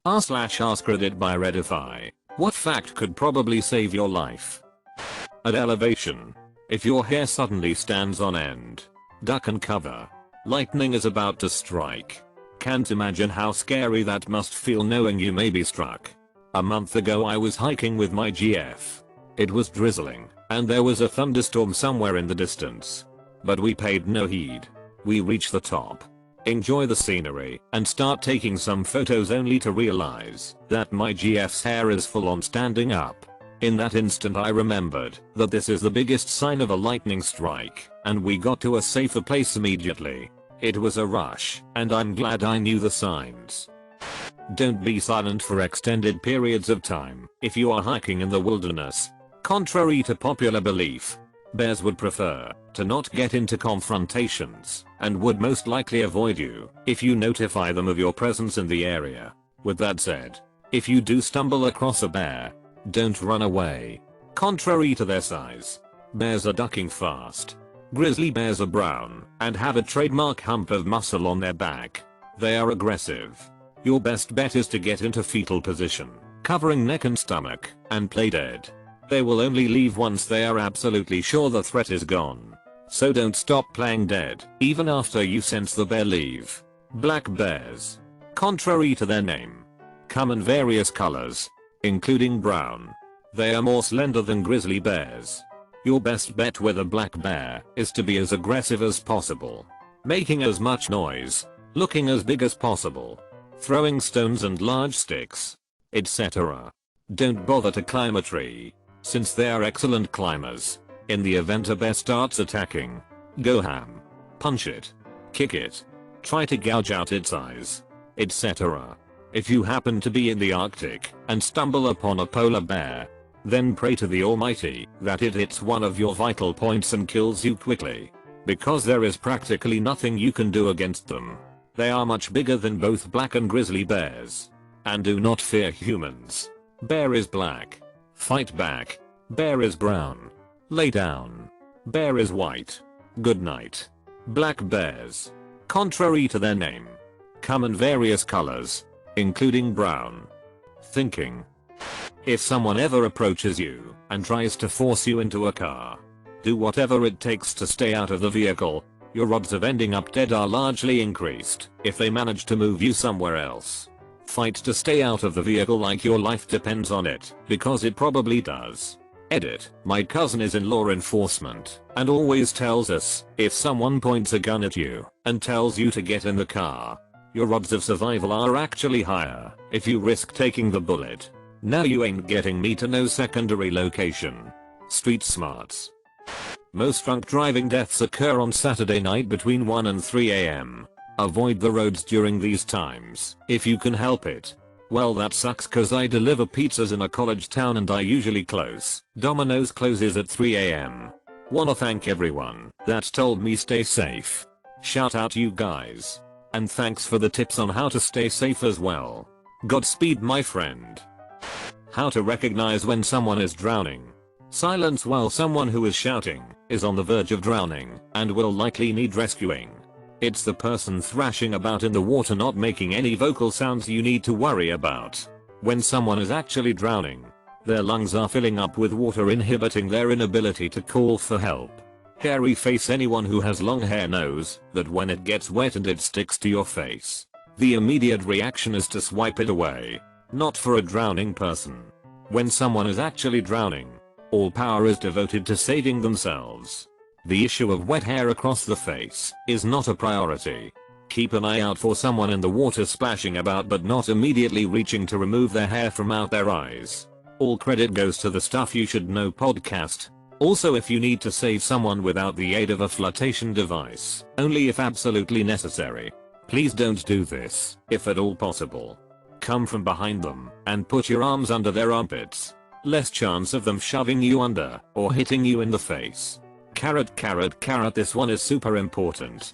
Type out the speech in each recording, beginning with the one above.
r/AskReddit by Reddify. What fact could probably save your life? At elevation. If your hair suddenly stands on end, duck and cover. Lightning is about to strike. Can't imagine how scary that must feel knowing you may be struck. A month ago I was hiking with my GF. It was drizzling, and there was a thunderstorm somewhere in the distance. But we paid no heed. We reach the top, enjoy the scenery, and start taking some photos only to realize that my GF's hair is full on standing up. In that instant I remembered that this is the biggest sign of a lightning strike, and we got to a safer place immediately. It was a rush, and I'm glad I knew the signs. Don't be silent for extended periods of time if you are hiking in the wilderness. Contrary to popular belief, bears would prefer to not get into confrontations and would most likely avoid you if you notify them of your presence in the area. With that said, if you do stumble across a bear, don't run away. Contrary to their size, bears are ducking fast. Grizzly bears are brown and have a trademark hump of muscle on their back. They are aggressive. Your best bet is to get into fetal position, covering neck and stomach, and play dead. They will only leave once they are absolutely sure the threat is gone. So don't stop playing dead, even after you sense the bear leave. Black bears, contrary to their name, come in various colors, including brown. They are more slender than grizzly bears. Your best bet with a black bear is to be as aggressive as possible, making as much noise, looking as big as possible, throwing stones and large sticks, etc. Don't bother to climb a tree, since they are excellent climbers. In the event a bear starts attacking, go ham. Punch it, kick it, try to gouge out its eyes, etc. If you happen to be in the Arctic and stumble upon a polar bear, then pray to the Almighty that it hits one of your vital points and kills you quickly. Because there is practically nothing you can do against them. They are much bigger than both black and grizzly bears. And do not fear humans. Bear is black. Fight back. Bear is brown. Lay down. Bear is white. Good night. Black bears, contrary to their name, come in various colors, including brown. Thinking. If someone ever approaches you and tries to force you into a car, do whatever it takes to stay out of the vehicle. Your odds of ending up dead are largely increased if they manage to move you somewhere else. Fight to stay out of the vehicle like your life depends on it, because it probably does. Edit. My cousin is in law enforcement and always tells us if someone points a gun at you and tells you to get in the car, your odds of survival are actually higher if you risk taking the bullet. Now you ain't getting me to no secondary location. Street smarts. Most drunk driving deaths occur on Saturday night between 1 and 3 AM. Avoid the roads during these times if you can help it. Well, that sucks cause I deliver pizzas in a college town and I usually close. Domino's closes at 3 AM. Wanna thank everyone that told me stay safe. Shout out you guys. And thanks for the tips on how to stay safe as well. Godspeed my friend. How to recognize when someone is drowning. Silence while someone who is shouting is on the verge of drowning and will likely need rescuing. It's the person thrashing about in the water not making any vocal sounds you need to worry about. When someone is actually drowning, their lungs are filling up with water inhibiting their inability to call for help. Hairy face. Anyone who has long hair knows that when it gets wet and it sticks to your face, the immediate reaction is to swipe it away. Not for a drowning person. When someone is actually drowning, all power is devoted to saving themselves. The issue of wet hair across the face is not a priority. Keep an eye out for someone in the water splashing about but not immediately reaching to remove their hair from out their eyes. All credit goes to the Stuff You Should Know podcast. Also, if you need to save someone without the aid of a flotation device, only if absolutely necessary. Please don't do this, if at all possible. Come from behind them and put your arms under their armpits. Less chance of them shoving you under or hitting you in the face. Carrot. This one is super important.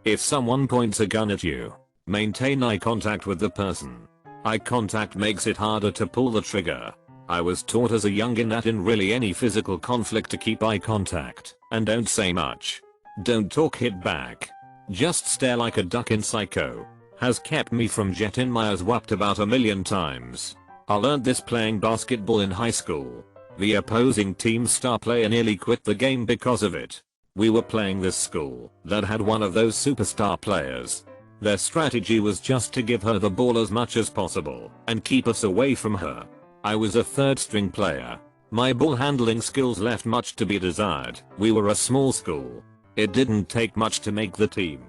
If someone points a gun at you, maintain eye contact with the person. Eye contact makes it harder to pull the trigger. I was taught as a youngin that in really any physical conflict to keep eye contact and don't say much. Don't talk, hit back. Just stare like a duck in Psycho. has kept me from getting my ass whacked about a million times. I learned this playing basketball in high school. The opposing team's star player nearly quit the game because of it. We were playing this school that had one of those superstar players. Their strategy was just to give her the ball as much as possible and keep us away from her. I was a third string player. My ball handling skills left much to be desired. We were a small school. It didn't take much to make the team.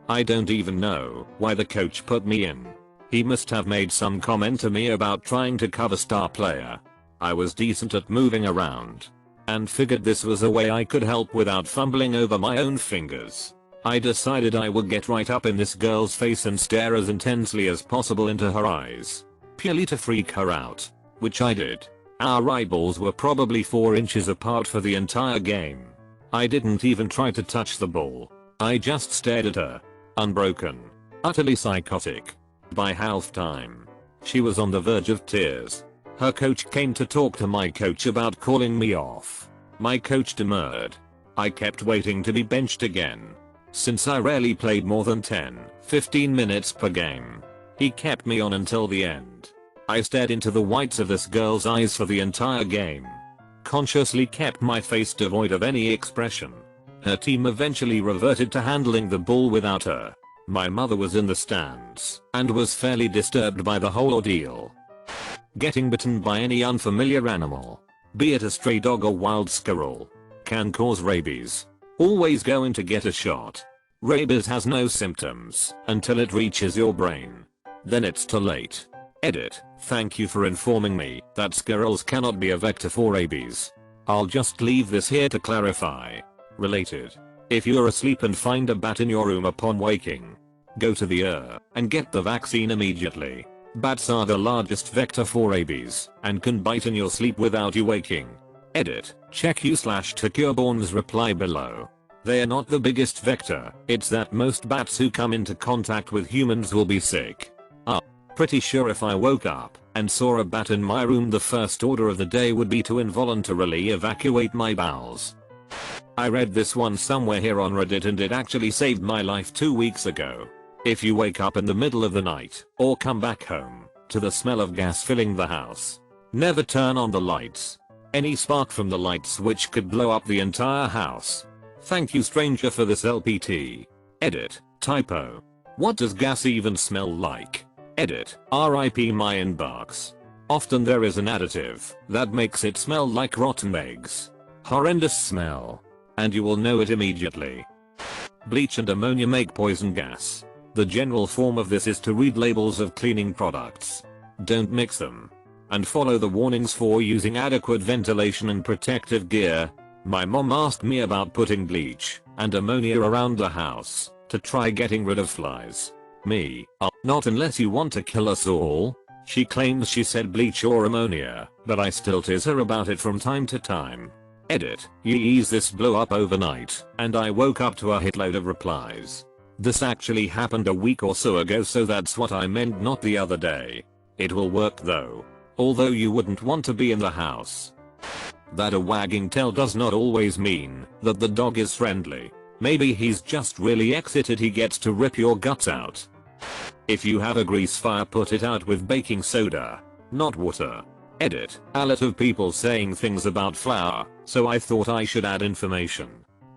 I don't even know why the coach put me in. He must have made some comment to me about trying to cover star player. I was decent at moving around and figured this was a way I could help without fumbling over my own fingers. I decided I would get right up in this girl's face and stare as intensely as possible into her eyes, purely to freak her out, which I did. Our eyeballs were probably 4 inches apart for the entire game. I didn't even try to touch the ball. I just stared at her, unbroken, utterly psychotic. By halftime, she was on the verge of tears. Her coach came to talk to my coach about calling me off. My coach demurred. I kept waiting to be benched again. Since I rarely played more than 10-15 minutes per game, he kept me on until the end. I stared into the whites of this girl's eyes for the entire game. Consciously kept my face devoid of any expression. Her team eventually reverted to handling the ball without her. My mother was in the stands and was fairly disturbed by the whole ordeal. Getting bitten by any unfamiliar animal, be it a stray dog or wild squirrel, can cause rabies. Always going to get a shot. Rabies has no symptoms until it reaches your brain. Then it's too late. Edit. Thank you for informing me that squirrels cannot be a vector for rabies. I'll just leave this here to clarify. Related. If you're asleep and find a bat in your room upon waking, go to the ER and get the vaccine immediately. Bats are the largest vector for rabies and can bite in your sleep without you waking. Edit. Check u/Tocureborn's reply below. They are not the biggest vector, it's that most bats who come into contact with humans will be sick. Pretty sure if I woke up and saw a bat in my room, the first order of the day would be to involuntarily evacuate my bowels. I read this one somewhere here on Reddit and it actually saved my life 2 weeks ago. If you wake up in the middle of the night or come back home to the smell of gas filling the house, never turn on the lights. Any spark from the light switch could blow up the entire house. Thank you stranger for this LPT. Edit. Typo. What does gas even smell like? Edit. RIP my inbox. Often there is an additive that makes it smell like rotten eggs. Horrendous smell. And you will know it immediately. Bleach and ammonia make poison gas. The general form of this is to read labels of cleaning products. Don't mix them. And follow the warnings for using adequate ventilation and protective gear. My mom asked me about putting bleach and ammonia around the house to try getting rid of flies. Me, not unless you want to kill us all. She claims she said bleach or ammonia, but I still tease her about it from time to time. Edit. Yeez, this blew up overnight, and I woke up to a hitload of replies. This actually happened a week or so ago, so that's what I meant, not the other day. It will work though. Although you wouldn't want to be in the house. That a wagging tail does not always mean that the dog is friendly. Maybe he's just really excited he gets to rip your guts out. If you have a grease fire, put it out with baking soda, not water. Edit. A lot of people saying things about flour, so I thought I should add information.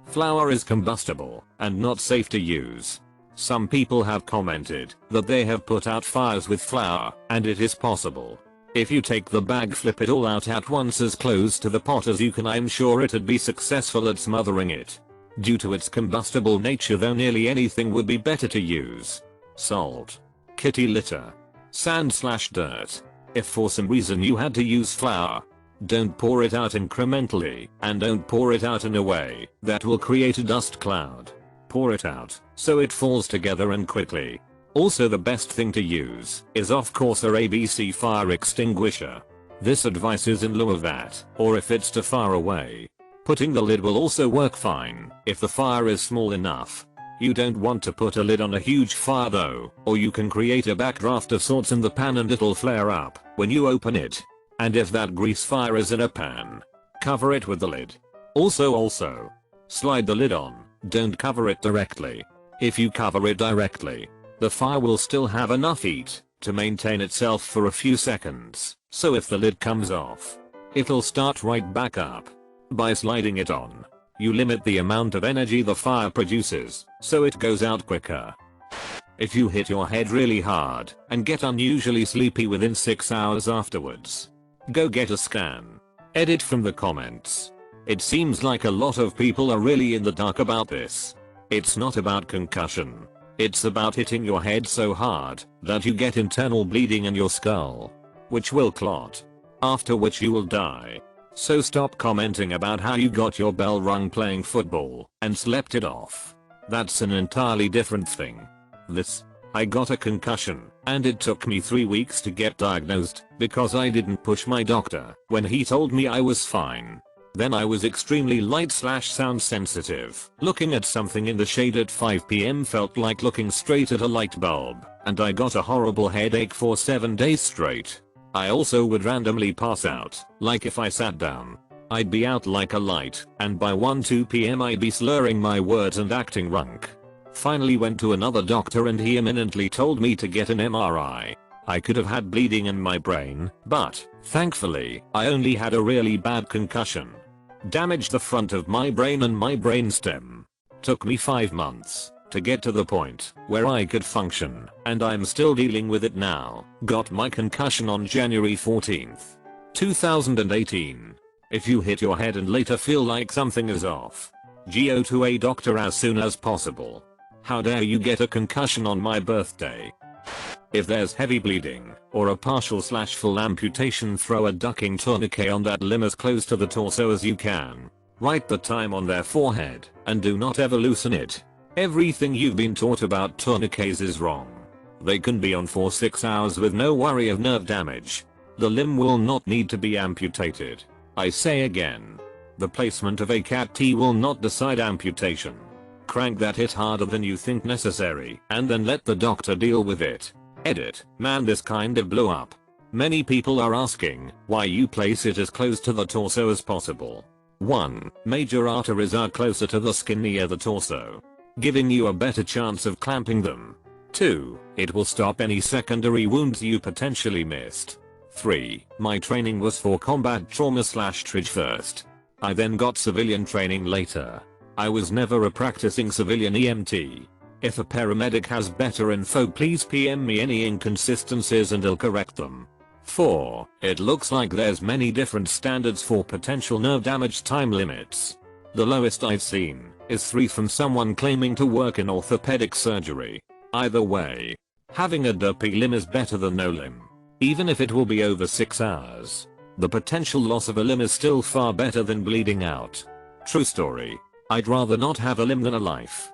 Flour is combustible and not safe to use. Some people have commented that they have put out fires with flour, and it is possible. If you take the bag, flip it all out at once as close to the pot as you can, I'm sure it'd be successful at smothering it. Due to its combustible nature though, nearly anything would be better to use. Salt. Kitty litter. Sand/dirt. If for some reason you had to use flour, don't pour it out incrementally, and don't pour it out in a way that will create a dust cloud. Pour it out so it falls together and quickly. Also, the best thing to use is of course a ABC fire extinguisher. This advice is in lieu of that, or if it's too far away, putting the lid will also work fine if the fire is small enough. You don't want to put a lid on a huge fire though, or you can create a backdraft of sorts in the pan and it'll flare up when you open it. And if that grease fire is in a pan, cover it with the lid. Also, slide the lid on, don't cover it directly. If you cover it directly, The fire will still have enough heat to maintain itself for a few seconds, so if the lid comes off, it'll start right back up. By sliding it on, you limit the amount of energy the fire produces, so it goes out quicker. If you hit your head really hard and get unusually sleepy within 6 hours afterwards, go get a scan. Edit from the comments. It seems like a lot of people are really in the dark about this. It's not about concussion. It's about hitting your head so hard that you get internal bleeding in your skull, which will clot, after which you will die. So stop commenting about how you got your bell rung playing football and slept it off. That's an entirely different thing. I got a concussion, and it took me 3 weeks to get diagnosed because I didn't push my doctor when he told me I was fine. Then I was extremely light/sound sensitive. Looking at something in the shade at 5 PM felt like looking straight at a light bulb, and I got a horrible headache for 7 days straight. I also would randomly pass out, like if I sat down, I'd be out like a light, and by 1-2 PM I'd be slurring my words and acting drunk. Finally went to another doctor and he imminently told me to get an MRI. I could have had bleeding in my brain, but, thankfully, I only had a really bad concussion. Damaged the front of my brain and my brainstem. Took me 5 months to get to the point where I could function, and I'm still dealing with it now. Got my concussion on January 14th, 2018. If you hit your head and later feel like something is off, go to a doctor as soon as possible. How dare you get a concussion on my birthday? If there's heavy bleeding or a partial/full amputation, throw a ducking tourniquet on that limb as close to the torso as you can. Write the time on their forehead and do not ever loosen it. Everything you've been taught about tourniquets is wrong. They can be on for 6 hours with no worry of nerve damage. The limb will not need to be amputated. I say again, the placement of a CAT-T will not decide amputation. Crank that hit harder than you think necessary and then let the doctor deal with it. Edit. Man, this kind of blew up. Many people are asking why you place it as close to the torso as possible. 1. Major arteries are closer to the skin near the torso, giving you a better chance of clamping them. 2. It will stop any secondary wounds you potentially missed. 3. My training was for combat trauma/TRIG first. I then got civilian training later. I was never a practicing civilian EMT. If a paramedic has better info, please PM me any inconsistencies and I'll correct them. 4. It looks like there's many different standards for potential nerve damage time limits. The lowest I've seen is 3 from someone claiming to work in orthopedic surgery. Either way, having a derpy limb is better than no limb. Even if it will be over 6 hours, the potential loss of a limb is still far better than bleeding out. True story. I'd rather not have a limb than a life.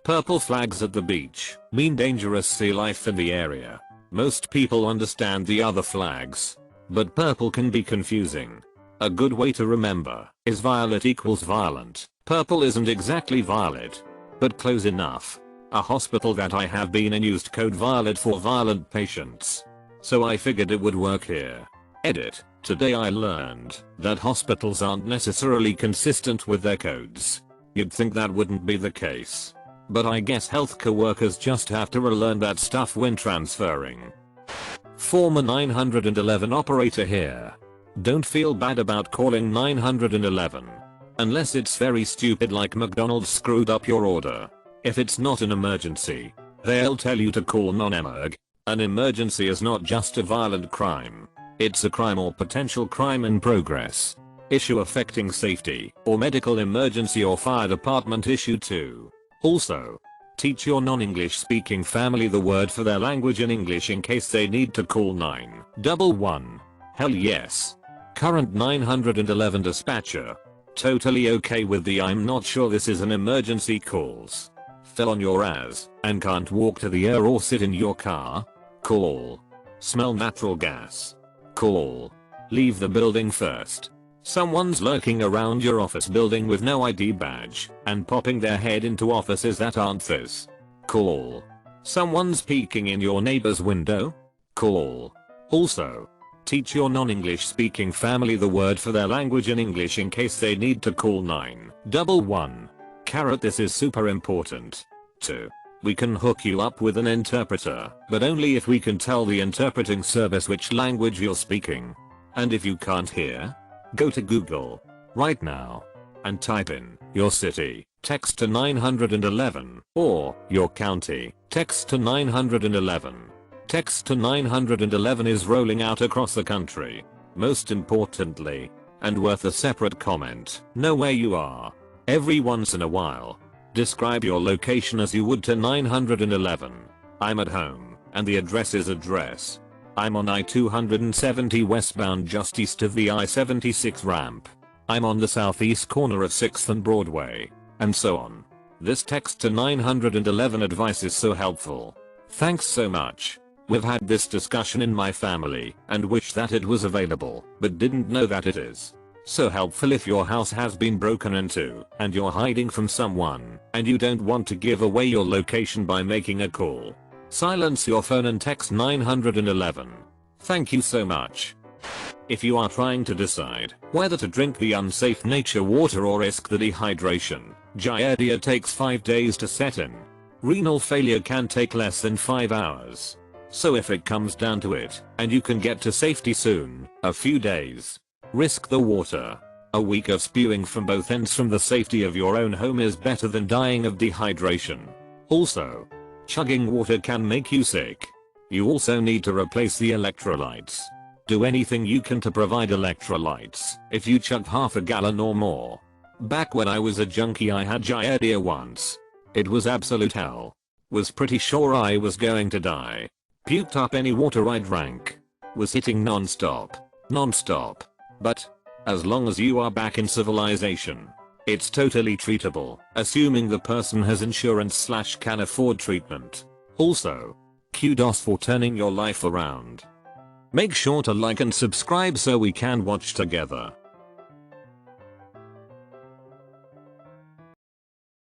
Purple flags at the beach mean dangerous sea life in the area. Most people understand the other flags, but purple can be confusing. A good way to remember is violet equals violent. Purple isn't exactly violet, but close enough. A hospital that I have been in used code violet for violent patients, so I figured it would work here. Edit. Today I learned that hospitals aren't necessarily consistent with their codes. You'd think that wouldn't be the case, but I guess healthcare workers just have to relearn that stuff when transferring. Former 911 operator here. Don't feel bad about calling 911. Unless it's very stupid like McDonald's screwed up your order. If it's not an emergency, they'll tell you to call non-emerg. An emergency is not just a violent crime. It's a crime or potential crime in progress. Issue affecting safety or medical emergency or fire department issue 2. Also, teach your non-English speaking family the word for their language in English in case they need to call 911. Hell yes. Current 911 dispatcher. Totally okay with the I'm not sure this is an emergency calls. Fell on your ass and can't walk to the air or sit in your car? Call. Smell natural gas? Call. Leave the building first. Someone's lurking around your office building with no ID badge and popping their head into offices that aren't this. Call. Someone's peeking in your neighbor's window? Call. Also, teach your non-English speaking family the word for their language in English in case they need to call 911. Carrot, this is super important. 2. We can hook you up with an interpreter, but only if we can tell the interpreting service which language you're speaking. And if you can't hear, go to Google right now and type in your city, text to 911, or your county, text to 911. Text to 911 is rolling out across the country. Most importantly, and worth a separate comment, know where you are. Every once in a while, describe your location as you would to 911. I'm at home, and the address is address. I'm on I-270 westbound just east of the I-76 ramp. I'm on the southeast corner of 6th and Broadway, and so on. This text to 911 advice is so helpful. Thanks so much. We've had this discussion in my family and wish that it was available, but didn't know that it is. So helpful if your house has been broken into and you're hiding from someone and you don't want to give away your location by making a call. Silence your phone and text 911. Thank you so much. If you are trying to decide whether to drink the unsafe nature water or risk the dehydration, giardia takes 5 days to set in. Renal failure can take less than 5 hours. So if it comes down to it, and you can get to safety soon, a few days, risk the water. A week of spewing from both ends from the safety of your own home is better than dying of dehydration. Also, chugging water can make you sick. You also need to replace the electrolytes. Do anything you can to provide electrolytes if you chug half a gallon or more. Back when I was a junkie I had giardia once. It was absolute hell. Was pretty sure I was going to die. Puked up any water I drank. Was hitting non-stop. But, as long as you are back in civilization, it's totally treatable, assuming the person has insurance / can afford treatment. Also, kudos for turning your life around. Make sure to like and subscribe so we can watch together.